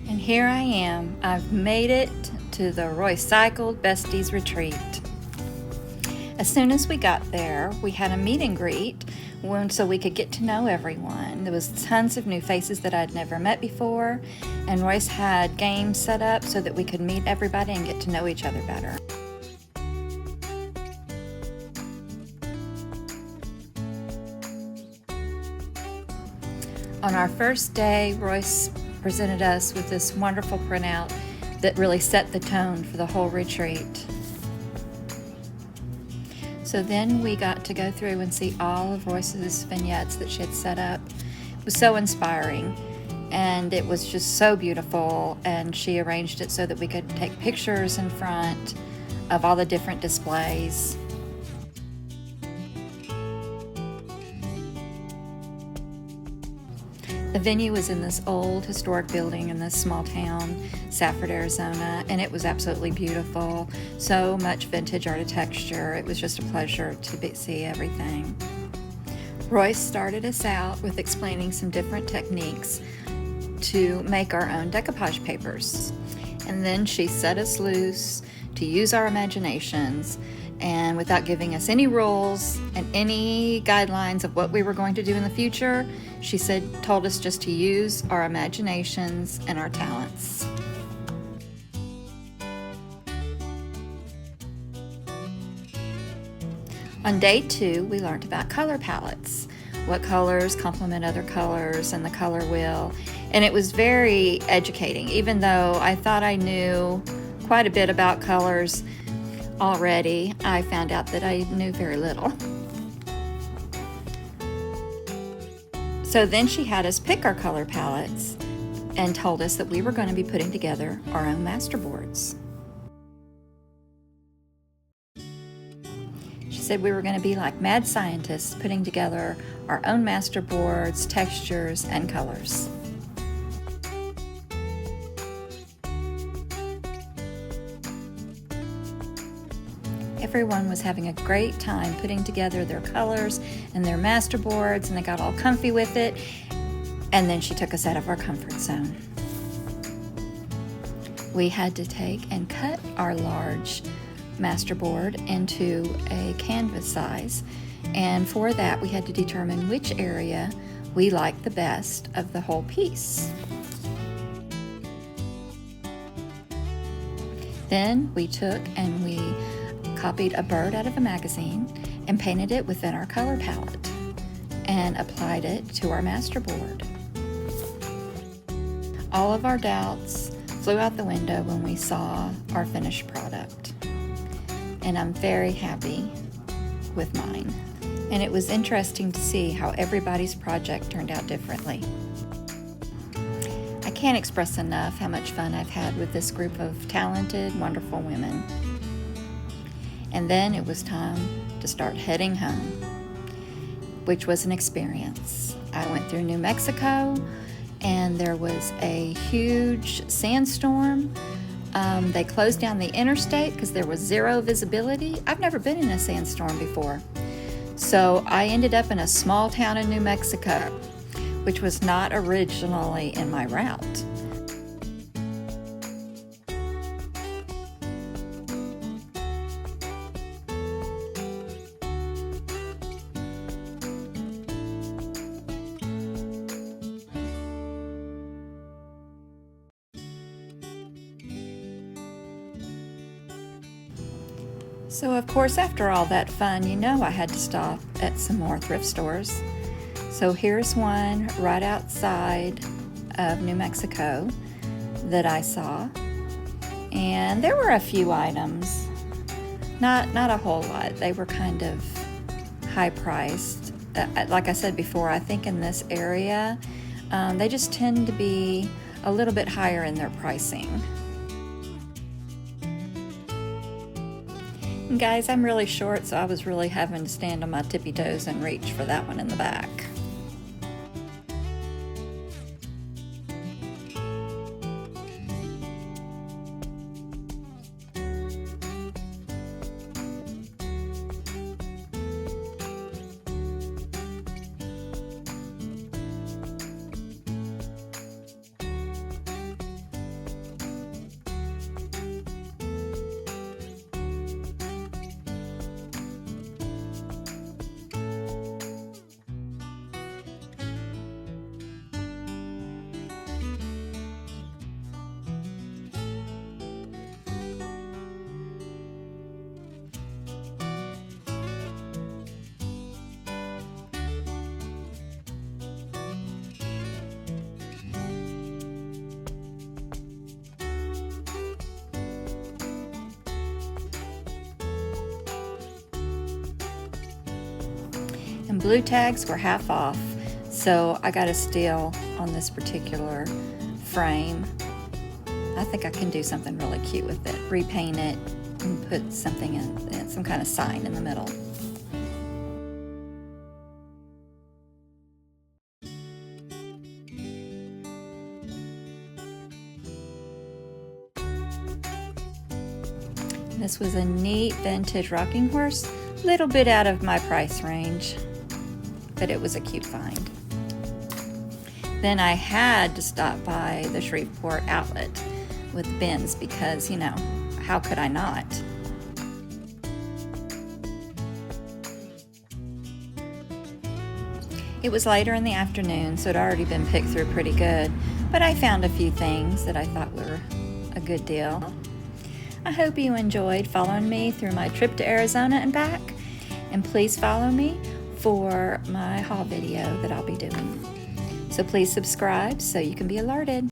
And here I am. I've made it to the Roycycled Besties Retreat. As soon as we got there, we had a meet and greet so we could get to know everyone. There was tons of new faces that I'd never met before, and Royce had games set up so that we could meet everybody and get to know each other better. On our first day, Royce presented us with this wonderful printout that really set the tone for the whole retreat. So then we got to go through and see all of Royce's vignettes that she had set up. It was so inspiring, and it was just so beautiful, and she arranged it so that we could take pictures in front of all the different displays. The venue was in this old historic building in this small town, Safford, Arizona, and it was absolutely beautiful. So much vintage architecture. It was just a pleasure to see everything. Royce started us out with explaining some different techniques to make our own decoupage papers. And then she set us loose to use our imaginations, and without giving us any rules and any guidelines of what we were going to do in the future, she told us just to use our imaginations and our talents. On day 2, we learned about color palettes, what colors complement other colors, and the color wheel. And it was very educating, even though I thought I knew quite a bit about colors already. I found out that I knew very little. So then she had us pick our color palettes and told us that we were going to be putting together our own masterboards. She said we were going to be like mad scientists putting together our own masterboards, textures, and colors. Everyone was having a great time putting together their colors and their masterboards, and they got all comfy with it. And then she took us out of our comfort zone. We had to take and cut our large masterboard into a canvas size, and for that we had to determine which area we liked the best of the whole piece. Then we took and we copied a bird out of a magazine and painted it within our color palette and applied it to our masterboard. All of our doubts flew out the window when we saw our finished product, and I'm very happy with mine. And it was interesting to see how everybody's project turned out differently. I can't express enough how much fun I've had with this group of talented, wonderful women. And then it was time to start heading home, which was an experience. I went through New Mexico, and there was a huge sandstorm. They closed down the interstate because there was zero visibility. I've never been in a sandstorm before. So I ended up in a small town in New Mexico, which was not originally in my route. So of course, after all that fun, I had to stop at some more thrift stores. So here's one right outside of New Mexico that I saw. And there were a few items, not a whole lot. They were kind of high priced. Like I said before, I think in this area, they just tend to be a little bit higher in their pricing. And guys, I'm really short, so I was really having to stand on my tippy toes and reach for that one in the back. And blue tags were half off, so I got a steal on this particular frame. I think I can do something really cute with it. Repaint it and put something in, some kind of sign in the middle. This was a neat vintage rocking horse, little bit out of my price range, but it was a cute find. Then I had to stop by the Shreveport outlet with bins because, you know, how could I not? It was later in the afternoon, so it had already been picked through pretty good, but I found a few things that I thought were a good deal. I hope you enjoyed following me through my trip to Arizona and back, and please follow me for my haul video that I'll be doing. So please subscribe so you can be alerted.